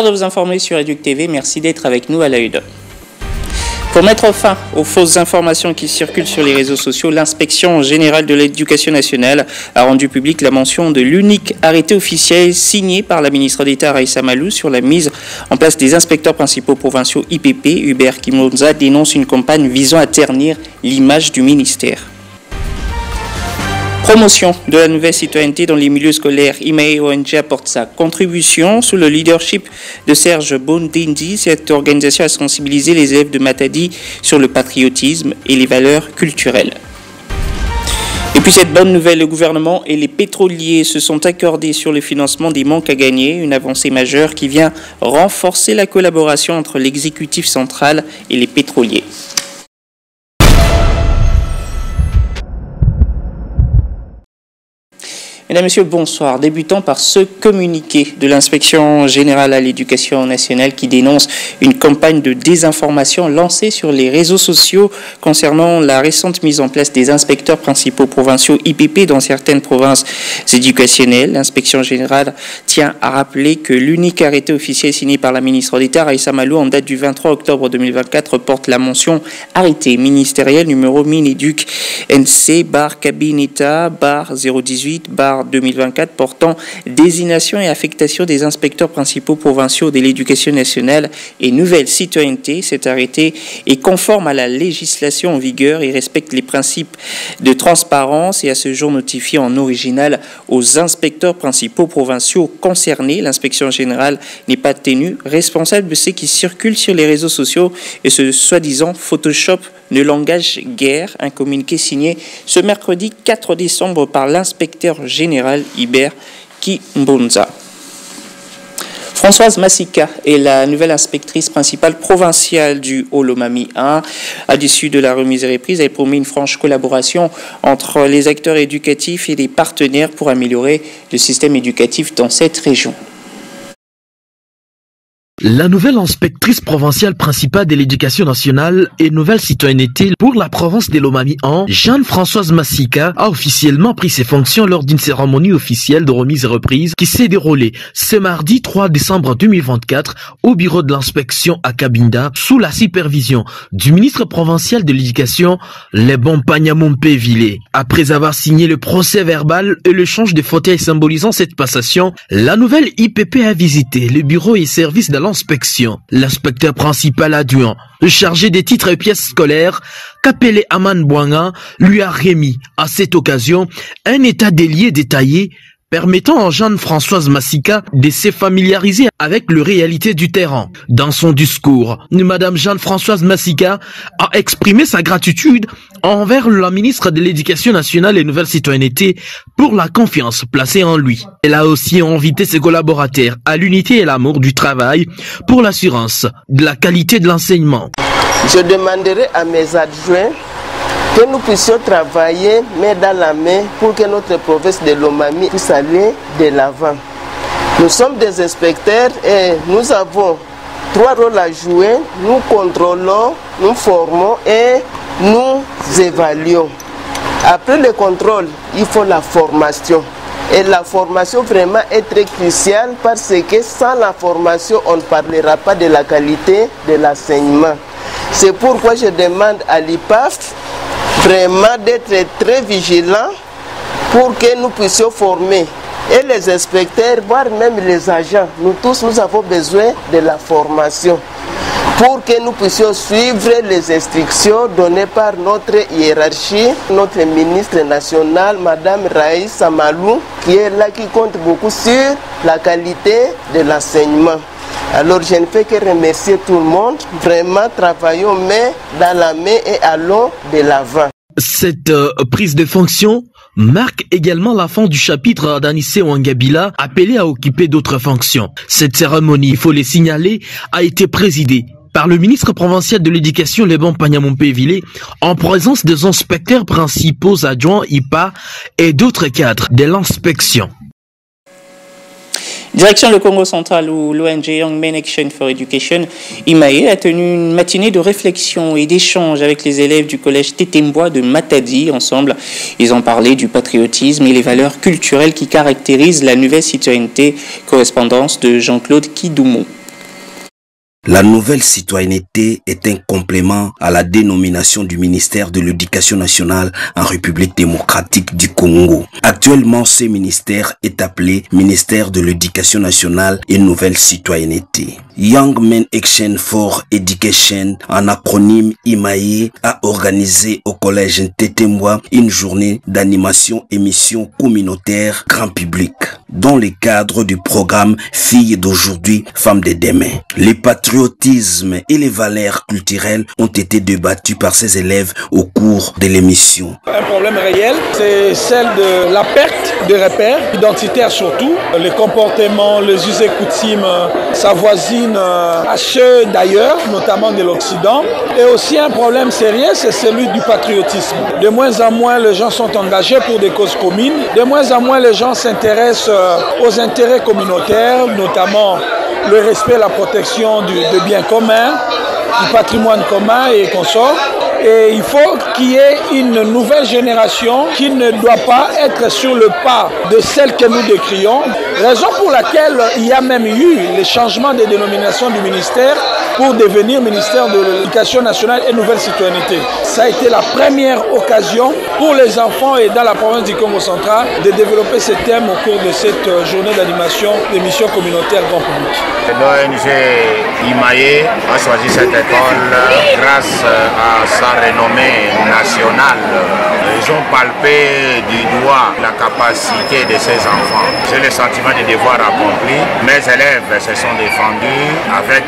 Plaisir de vous informer sur Educ TV. Merci d'être avec nous à l'œil d'œil. Pour mettre fin aux fausses informations qui circulent sur les réseaux sociaux, l'Inspection générale de l'éducation nationale a rendu publique la mention de l'unique arrêté officiel signé par la ministre d'État Raissa Malou sur la mise en place des inspecteurs principaux provinciaux IPP. Hubert Kimonza dénonce une campagne visant à ternir l'image du ministère. Promotion de la nouvelle citoyenneté dans les milieux scolaires. IMAE ONG apporte sa contribution sous le leadership de Serge Bondindi. Cette organisation a sensibilisé les élèves de Matadi sur le patriotisme et les valeurs culturelles. Et puis cette bonne nouvelle, le gouvernement et les pétroliers se sont accordés sur le financement des manques à gagner, une avancée majeure qui vient renforcer la collaboration entre l'exécutif central et les pétroliers. Mesdames, Messieurs, bonsoir. Débutons par ce communiqué de l'Inspection générale à l'éducation nationale qui dénonce une campagne de désinformation lancée sur les réseaux sociaux concernant la récente mise en place des inspecteurs principaux provinciaux IPP dans certaines provinces éducationnelles. L'Inspection générale tient à rappeler que l'unique arrêté officiel signé par la ministre d'État Raissa Malou en date du 23 octobre 2024 porte la mention arrêté ministériel numéro Mineduc NC/Cabineta/018/2024 portant désignation et affectation des inspecteurs principaux provinciaux de l'éducation nationale et nouvelle citoyenneté. Cet arrêté est conforme à la législation en vigueur et respecte les principes de transparence et à ce jour notifié en original aux inspecteurs principaux provinciaux concernés. L'inspection générale n'est pas tenue responsable de ce qui circule sur les réseaux sociaux et ce soi-disant Photoshop ne l'engage guère. Un communiqué signé ce mercredi 4 décembre par l'inspecteur général Hubert Kimonza. Françoise Massika est la nouvelle inspectrice principale provinciale du Haut-Lomami 1. À l'issue de la remise et reprise, elle promet une franche collaboration entre les acteurs éducatifs et les partenaires pour améliorer le système éducatif dans cette région. La nouvelle inspectrice provinciale principale de l'éducation nationale et nouvelle citoyenneté pour la province de Lomami 1, Jeanne-Françoise Massika, a officiellement pris ses fonctions lors d'une cérémonie officielle de remise et reprise qui s'est déroulée ce mardi 3 décembre 2024 au bureau de l'inspection à Cabinda sous la supervision du ministre provincial de l'éducation, Lebon Panyamompe-Villet. Après avoir signé le procès verbal et l'échange de fauteuils symbolisant cette passation, la nouvelle IPP a visité le bureau et services de l'inspection. L'inspecteur principal adjoint, chargé des titres et pièces scolaires, Kapele Aman Bouanga, lui a remis à cette occasion un état des lieux détaillé permettant à Jeanne-Françoise Massika de se familiariser avec les réalités du terrain. Dans son discours, Madame Jeanne-Françoise Massika a exprimé sa gratitude envers la ministre de l'Éducation nationale et nouvelle citoyenneté pour la confiance placée en lui. Elle a aussi invité ses collaborateurs à l'unité et l'amour du travail pour l'assurance de la qualité de l'enseignement. Je demanderai à mes adjoints que nous puissions travailler main dans la main pour que notre province de Lomami puisse aller de l'avant. Nous sommes des inspecteurs et nous avons 3 rôles à jouer. Nous contrôlons, nous formons et nous évaluons. Après le contrôle, il faut la formation. Et la formation vraiment est très cruciale parce que sans la formation, on ne parlera pas de la qualité de l'enseignement. C'est pourquoi je demande à l'IPAF vraiment d'être très vigilants pour que nous puissions former. Et les inspecteurs, voire même les agents, nous tous, nous avons besoin de la formation pour que nous puissions suivre les instructions données par notre hiérarchie, notre ministre national, Madame Raissa Malou, qui est là, qui compte beaucoup sur la qualité de l'enseignement. Alors je ne fais que remercier tout le monde. Vraiment, travaillons main dans la main et allons de l'avant. Cette prise de fonction marque également la fin du chapitre d'Anissé Wangabila, appelé à occuper d'autres fonctions. Cette cérémonie, il faut les signaler, a été présidée par le ministre provincial de l'éducation, Lebon Panyamompe-Villet, en présence des inspecteurs principaux adjoints IPA et d'autres cadres de l'inspection. Direction le Congo central où l'ONG Young Men Action for Education, IMAE, a tenu une matinée de réflexion et d'échange avec les élèves du collège Tétémbois de Matadi. Ensemble, ils ont parlé du patriotisme et les valeurs culturelles qui caractérisent la nouvelle citoyenneté. Correspondance de Jean-Claude Kidoumou. La nouvelle citoyenneté est un complément à la dénomination du ministère de l'Éducation nationale en République démocratique du Congo. Actuellement, ce ministère est appelé ministère de l'Éducation nationale et nouvelle citoyenneté. Young Men Action for Education, en acronyme IMAE, a organisé au collège Ntetemwa une journée d'animation émission communautaire grand public dans le cadre du programme Filles d'aujourd'hui, Femmes de demain. Les patriotisme et les valeurs culturelles ont été débattus par ces élèves au cours de l'émission. Un problème réel, c'est celle de la perte de repères identitaires surtout. Les comportements, les us et coutumes s'avoisinent à ceux d'ailleurs, notamment de l'Occident. Et aussi un problème sérieux, c'est celui du patriotisme. De moins en moins, les gens sont engagés pour des causes communes. De moins en moins, les gens s'intéressent aux intérêts communautaires, notamment le respect et la protection de biens communs, du patrimoine commun et consorts. Et il faut qu'il y ait une nouvelle génération qui ne doit pas être sur le pas de celle que nous décrions. Raison pour laquelle il y a même eu le changement de dénomination du ministère pour devenir ministère de l'Éducation nationale et nouvelle citoyenneté. Ça a été la première occasion pour les enfants et dans la province du Congo central de développer ce thème au cours de cette journée d'animation d'émissions communautaires grand public. L'ONG IMAE a choisi cette école grâce à sa renommée nationale. Ils ont palpé du doigt la capacité de ces enfants. J'ai le sentiment de devoir accompli. Mes élèves se sont défendus avec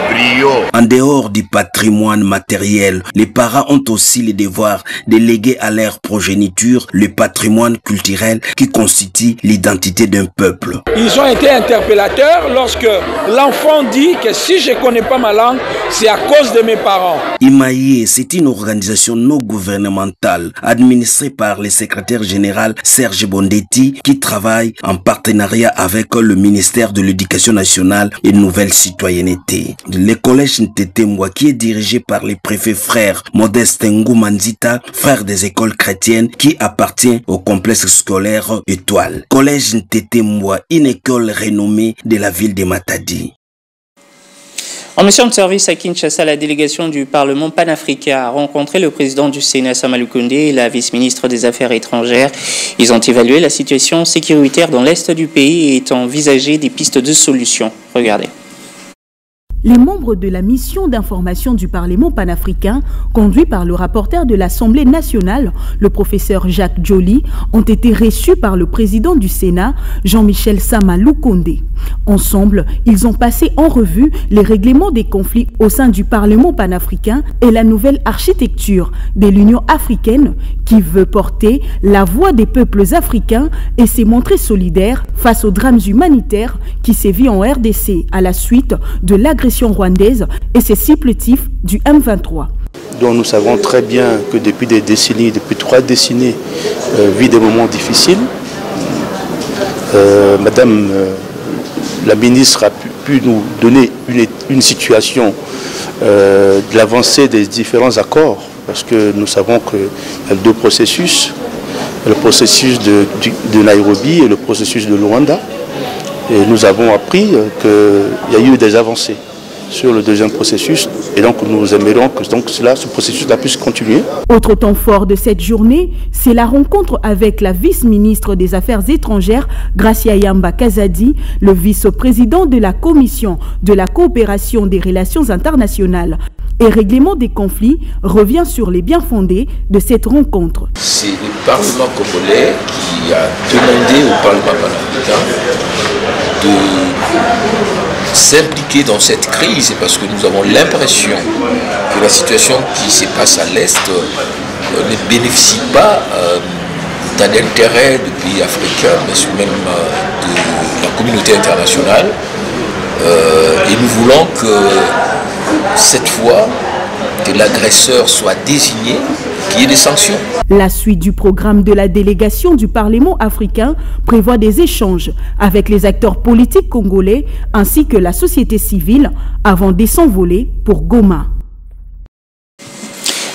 brio. En dehors du patrimoine matériel, les parents ont aussi le devoir de léguer à leur progéniture le patrimoine culturel qui constitue l'identité d'un peuple. Ils ont été interpellateurs lorsque l'enfant dit que si je ne connais pas ma langue, c'est à cause de mes parents. IMAE, c'est une organisation non gouvernementale administrée par le secrétaire général Serge Bondetti qui travaille en partenariat avec le ministère de l'Éducation nationale et nouvelle citoyenneté. Le collège Ntetemwa qui est dirigé par les préfets frères Modeste Ngoumanzita, frère des écoles chrétiennes qui appartient au complexe scolaire Étoile. Collège Ntetemwa, une école renommée de la ville de Matadi. En mission de service à Kinshasa, la délégation du Parlement panafricain a rencontré le président du Sénat, Sama Lukonde, et la vice-ministre des Affaires étrangères. Ils ont évalué la situation sécuritaire dans l'est du pays et ont envisagé des pistes de solutions. Regardez. Les membres de la mission d'information du Parlement panafricain, conduit par le rapporteur de l'Assemblée nationale, le professeur Jacques Joly, ont été reçus par le président du Sénat, Jean-Michel Sama Lukonde. Ensemble, ils ont passé en revue les règlements des conflits au sein du Parlement panafricain et la nouvelle architecture de l'Union africaine qui veut porter la voix des peuples africains et s'est montré solidaire face aux drames humanitaires qui sévit en RDC à la suite de l'agression rwandaise et ses supplétifs du M23. Donc nous savons très bien que depuis des décennies, depuis 3 décennies, vit des moments difficiles. Madame la ministre a pu nous donner une situation de l'avancée des différents accords, parce que nous savons qu'il y a 2 processus, le processus de Nairobi et le processus de Luanda. Et nous avons appris qu'il y a eu des avancées sur le 2e processus, et donc nous aimerions que ce processus-là puisse continuer. Autre temps fort de cette journée, c'est la rencontre avec la vice-ministre des Affaires étrangères, Gracia Yamba Kazadi, le vice-président de la Commission de la coopération des relations internationales. Et règlement des conflits revient sur les biens fondés de cette rencontre. C'est le Parlement congolais qui a demandé au Parlement panafricain de s'impliquer dans cette crise, parce que nous avons l'impression que la situation qui se passe à l'Est ne bénéficie pas d'un intérêt du pays africain, mais même de la communauté internationale. Et nous voulons que cette fois, que l'agresseur soit désigné, qu'il y ait des sanctions. La suite du programme de la délégation du Parlement africain prévoit des échanges avec les acteurs politiques congolais ainsi que la société civile avant de s'envoler pour Goma.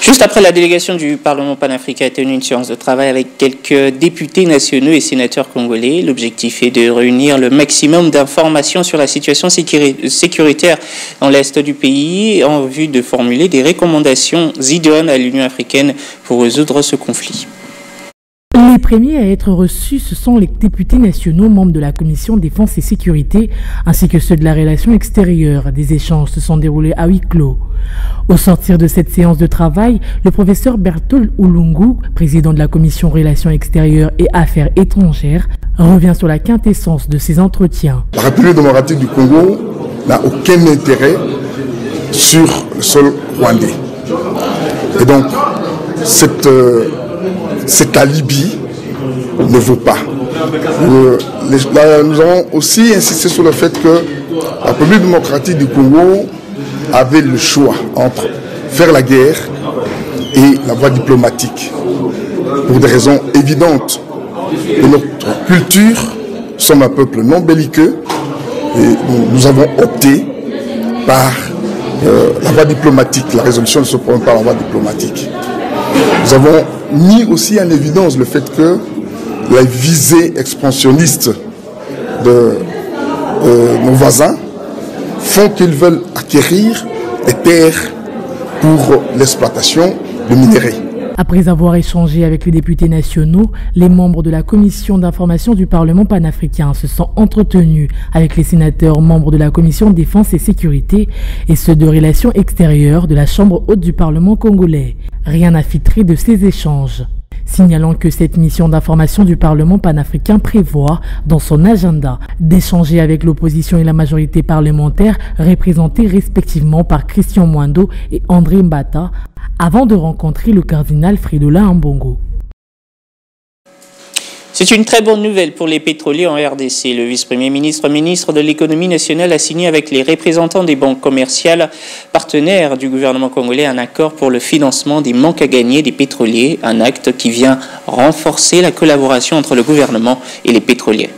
Juste après, la délégation du Parlement panafricain a tenu une séance de travail avec quelques députés nationaux et sénateurs congolais. L'objectif est de réunir le maximum d'informations sur la situation sécuritaire dans l'est du pays en vue de formuler des recommandations idoines à l'Union africaine pour résoudre ce conflit. Les premiers à être reçus, ce sont les députés nationaux membres de la Commission Défense et Sécurité, ainsi que ceux de la relation extérieure. Des échanges se sont déroulés à huis clos. Au sortir de cette séance de travail, le professeur Bertol Ulungu, président de la Commission Relations extérieures et Affaires étrangères, revient sur la quintessence de ces entretiens. La République démocratique du Congo n'a aucun intérêt sur le sol rwandais. Et donc, cet alibi ne vaut pas. Nous avons aussi insisté sur le fait que la République démocratique du Congo avait le choix entre faire la guerre et la voie diplomatique, pour des raisons évidentes. De notre culture, nous sommes un peuple non belliqueux et nous avons opté par la voie diplomatique. La résolution ne se prend pas par la voie diplomatique. Nous avons mis aussi en évidence le fait que la visée expansionniste de nos voisins font qu'ils veulent acquérir des terres pour l'exploitation de minerais. Après avoir échangé avec les députés nationaux, les membres de la commission d'information du Parlement panafricain se sont entretenus avec les sénateurs membres de la commission défense et sécurité et ceux de relations extérieures de la Chambre haute du Parlement congolais. Rien n'a filtré de ces échanges, signalant que cette mission d'information du Parlement panafricain prévoit dans son agenda d'échanger avec l'opposition et la majorité parlementaire représentée respectivement par Christian Mwando et André Mbata avant de rencontrer le cardinal Fridolin Ambongo. C'est une très bonne nouvelle pour les pétroliers en RDC. Le vice-premier ministre de l'économie nationale a signé avec les représentants des banques commerciales partenaires du gouvernement congolais un accord pour le financement des manques à gagner des pétroliers, un acte qui vient renforcer la collaboration entre le gouvernement et les pétroliers.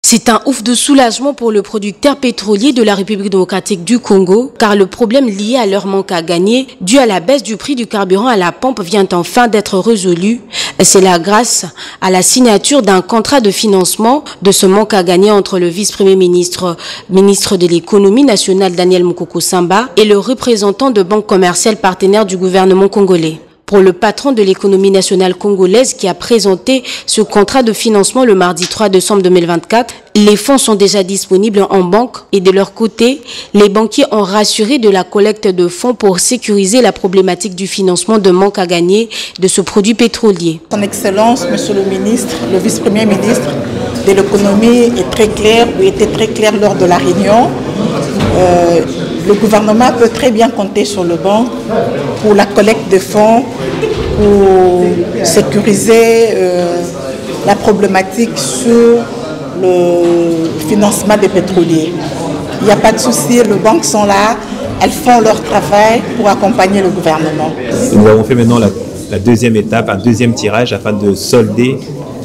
C'est un ouf de soulagement pour le producteur pétrolier de la République démocratique du Congo, car le problème lié à leur manque à gagner, dû à la baisse du prix du carburant à la pompe, vient enfin d'être résolu. C'est là grâce à la signature d'un contrat de financement de ce manque à gagner entre le vice-premier ministre de l'économie nationale Daniel Mukoko Samba et le représentant de banques commerciales partenaires du gouvernement congolais. Pour le patron de l'économie nationale congolaise qui a présenté ce contrat de financement le mardi 3 décembre 2024, les fonds sont déjà disponibles en banque et de leur côté, les banquiers ont rassuré de la collecte de fonds pour sécuriser la problématique du financement de manque à gagner de ce produit pétrolier. Son Excellence, Monsieur le ministre, le vice-premier ministre de l'économie était très clair lors de la réunion. Le gouvernement peut très bien compter sur le banc pour la collecte de fonds, pour sécuriser la problématique sur le financement des pétroliers. Il n'y a pas de souci, les banques sont là, elles font leur travail pour accompagner le gouvernement. Nous avons fait maintenant la deuxième étape, un deuxième tirage afin de solder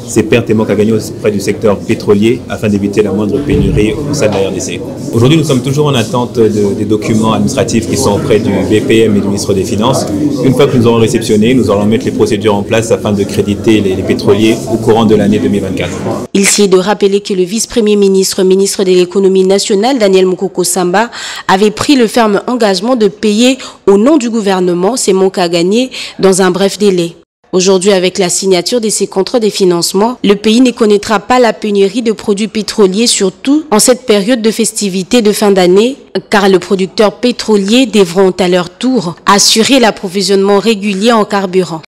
ces pertes et manques à gagner auprès du secteur pétrolier afin d'éviter la moindre pénurie au sein de la RDC. Aujourd'hui, nous sommes toujours en attente des documents administratifs qui sont auprès du BPM et du ministre des Finances. Une fois que nous aurons réceptionné, nous allons mettre les procédures en place afin de créditer les pétroliers au courant de l'année 2024. Il s'agit de rappeler que le vice-premier ministre de l'économie nationale, Daniel Mukoko Samba, avait pris le ferme engagement de payer au nom du gouvernement ces manques à gagner dans un bref délai. Aujourd'hui, avec la signature de ces contrats de financement, le pays ne connaîtra pas la pénurie de produits pétroliers, surtout en cette période de festivités de fin d'année, car les producteurs pétroliers devront à leur tour assurer l'approvisionnement régulier en carburant.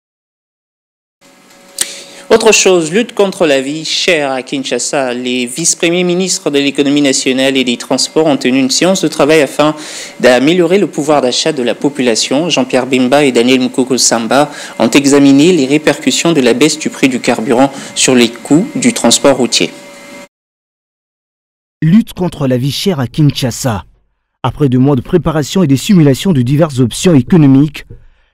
Autre chose, lutte contre la vie chère à Kinshasa. Les vice-premiers ministres de l'économie nationale et des transports ont tenu une séance de travail afin d'améliorer le pouvoir d'achat de la population. Jean-Pierre Bemba et Daniel Mukoko Samba ont examiné les répercussions de la baisse du prix du carburant sur les coûts du transport routier. Lutte contre la vie chère à Kinshasa. Après 2 mois de préparation et des simulations de diverses options économiques,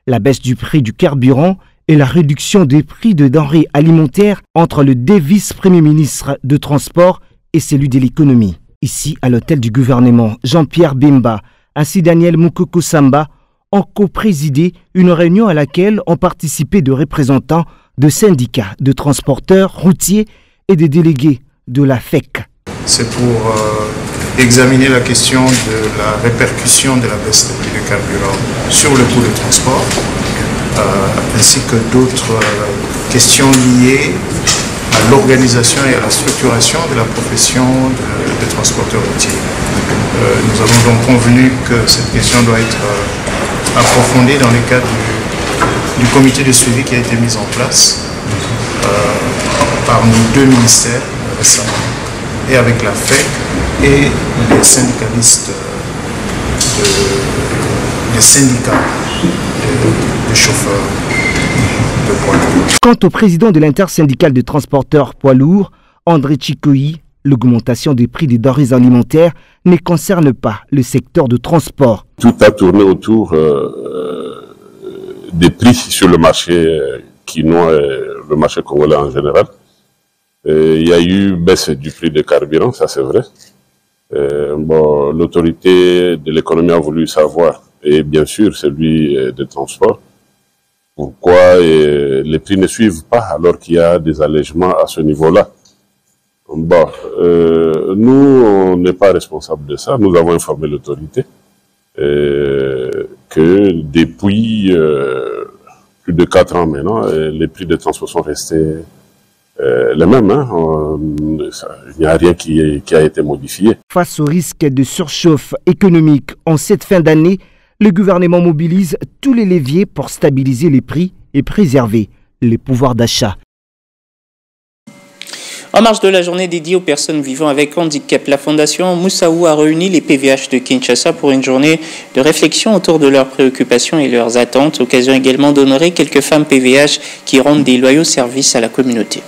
la baisse du prix du carburant et la réduction des prix de denrées alimentaires entre le vice-premier ministre de Transport et celui de l'économie. Ici, à l'hôtel du gouvernement, Jean-Pierre Bemba ainsi Daniel Mukoko Samba ont co-présidé une réunion à laquelle ont participé de représentants de syndicats, de transporteurs routiers et des délégués de la FEC. C'est pour examiner la question de la répercussion de la baisse des prix de carburant sur le coût de transport, ainsi que d'autres questions liées à l'organisation et à la structuration de la profession de transporteur routier. Nous avons donc convenu que cette question doit être approfondie dans le cadre du comité de suivi qui a été mis en place par nos deux ministères récemment, et avec la FEC et les syndicalistes des syndicats de chauffeurs de poids lourds. Quant au président de l'intersyndicale de transporteurs poids lourds, André Chikoyi, l'augmentation des prix des denrées alimentaires ne concerne pas le secteur de transport. Tout a tourné autour des prix sur le marché qui noie le marché congolais en général. Il y a eu baisse du prix des carburants, ça c'est vrai. L'autorité de l'économie a voulu savoir, et bien sûr celui des transports, pourquoi les prix ne suivent pas alors qu'il y a des allègements à ce niveau-là. Nous, on n'est pas responsable de ça. Nous avons informé l'autorité que depuis plus de 4 ans maintenant, les prix de transport sont restés les mêmes. Il n'y a rien qui a été modifié. Face au risque de surchauffe économique en cette fin d'année, le gouvernement mobilise tous les leviers pour stabiliser les prix et préserver les pouvoirs d'achat. En marge de la journée dédiée aux personnes vivant avec handicap, la Fondation Moussaou a réuni les PVH de Kinshasa pour une journée de réflexion autour de leurs préoccupations et leurs attentes. Occasion également d'honorer quelques femmes PVH qui rendent des loyaux services à la communauté.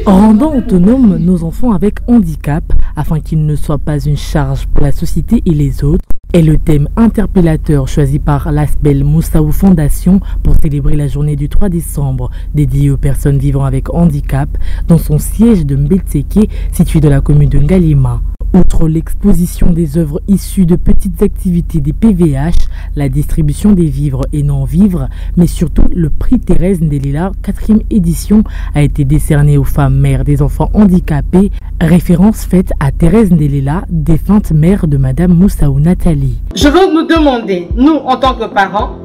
Rendant autonomes nos enfants avec handicap afin qu'ils ne soient pas une charge pour la société et les autres est le thème interpellateur choisi par l'Asbel Moussaou Fondation pour célébrer la journée du 3 décembre dédiée aux personnes vivant avec handicap dans son siège de Mbetseke situé dans la commune de Ngalima. Outre l'exposition des œuvres issues de petites activités des PVH, la distribution des vivres et non-vivres, mais surtout le prix Thérèse Ndelela 4e édition a été décerné aux femmes mères des enfants handicapés, référence faite à Thérèse Ndelela, défunte mère de Madame Moussaou Nathalie. Je veux nous demander, nous en tant que parents,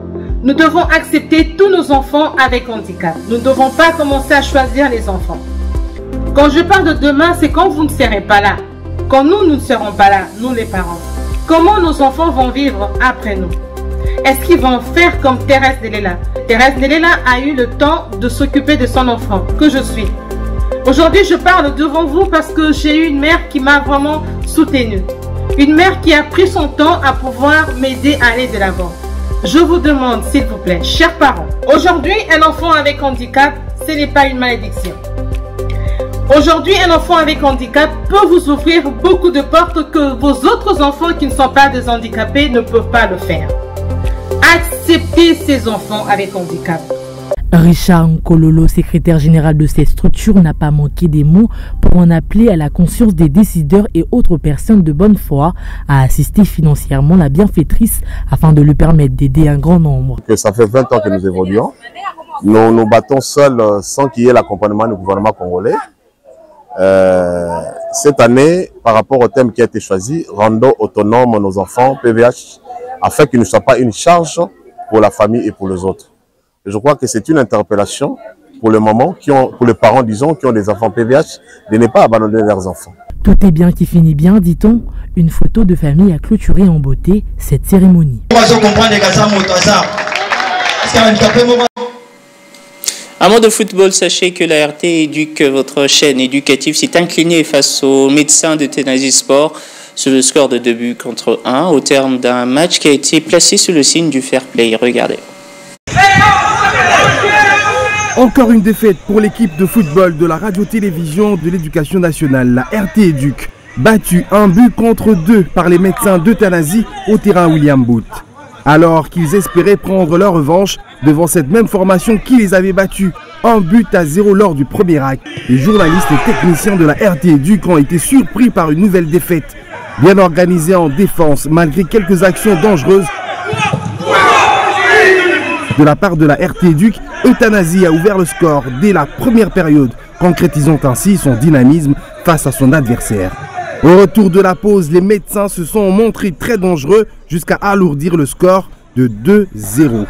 nous devons accepter tous nos enfants avec handicap. Nous ne devons pas commencer à choisir les enfants. Quand je parle de demain, c'est quand vous ne serez pas là. Quand nous ne serons pas là, nous les parents, comment nos enfants vont vivre après nous? Est-ce qu'ils vont faire comme Thérèse Ndelela? Thérèse Ndelela a eu le temps de s'occuper de son enfant, que je suis. Aujourd'hui, je parle devant vous parce que j'ai eu une mère qui m'a vraiment soutenue. Une mère qui a pris son temps à pouvoir m'aider à aller de l'avant. Je vous demande, s'il vous plaît, chers parents, aujourd'hui, un enfant avec handicap, ce n'est pas une malédiction. Aujourd'hui, un enfant avec handicap peut vous ouvrir beaucoup de portes que vos autres enfants qui ne sont pas des handicapés ne peuvent pas le faire. Acceptez ces enfants avec handicap. Richard Nkololo, secrétaire général de cette structure, n'a pas manqué des mots pour en appeler à la conscience des décideurs et autres personnes de bonne foi à assister financièrement la bienfaitrice afin de lui permettre d'aider un grand nombre. Ça fait 20 ans que nous évoluons. Nous nous battons seuls sans qu'il y ait l'accompagnement du gouvernement congolais. Cette année, par rapport au thème qui a été choisi, rendons autonomes nos enfants PVH afin qu'ils ne soient pas une charge pour la famille et pour les autres. Et je crois que c'est une interpellation pour le moment, pour les parents, disons, qui ont des enfants PVH, de ne pas abandonner leurs enfants. Tout est bien qui finit bien, dit-on. Une photo de famille a clôturé en beauté cette cérémonie. Un mot de football, sachez que la RT Éduque, votre chaîne éducative, s'est inclinée face aux médecins de Tenazi Sport sur le score de 2 buts contre 1 au terme d'un match qui a été placé sous le signe du fair play. Regardez. Encore une défaite pour l'équipe de football de la radio-télévision de l'éducation nationale, la RT Éduque, battue 1 but contre 2 par les médecins d'euthanasie au terrain William Booth. Alors qu'ils espéraient prendre leur revanche devant cette même formation qui les avait battus 1-0 lors du premier acte. Les journalistes et techniciens de la RT Éduque ont été surpris par une nouvelle défaite. Bien organisé en défense, malgré quelques actions dangereuses de la part de la RT Duc, Euthanasie a ouvert le score dès la première période, concrétisant ainsi son dynamisme face à son adversaire. Au retour de la pause, les médecins se sont montrés très dangereux jusqu'à alourdir le score de 2-0.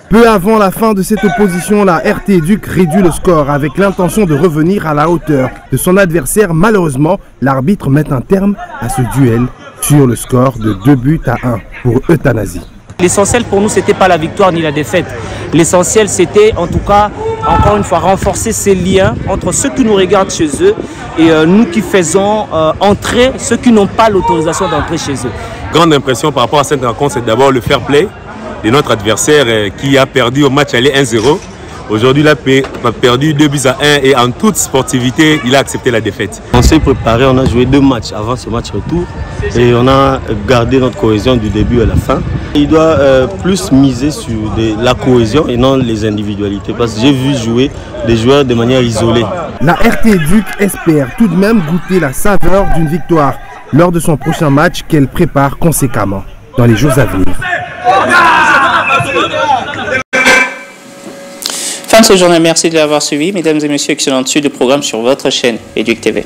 Peu avant la fin de cette opposition, la RT Duc réduit le score avec l'intention de revenir à la hauteur de son adversaire. Malheureusement, l'arbitre met un terme à ce duel sur le score de 2-1 pour Euthanasie. L'essentiel pour nous, ce n'était pas la victoire ni la défaite. L'essentiel, c'était en tout cas, encore une fois, renforcer ces liens entre ceux qui nous regardent chez eux et nous qui faisons entrer ceux qui n'ont pas l'autorisation d'entrer chez eux. Grande impression par rapport à cette rencontre, c'est d'abord le fair play de notre adversaire qui a perdu au match aller 1-0. Aujourd'hui, il a perdu 2-1 et en toute sportivité, il a accepté la défaite. On s'est préparé, on a joué 2 matchs avant ce match retour et on a gardé notre cohésion du début à la fin. Il doit plus miser sur la cohésion et non les individualités parce que j'ai vu jouer des joueurs de manière isolée. La RT Duc espère tout de même goûter la saveur d'une victoire lors de son prochain match qu'elle prépare conséquemment dans les jours à venir. Fin de ce journal, merci de l'avoir suivi. Mesdames et messieurs, excellente suite de programme sur votre chaîne Éduc TV.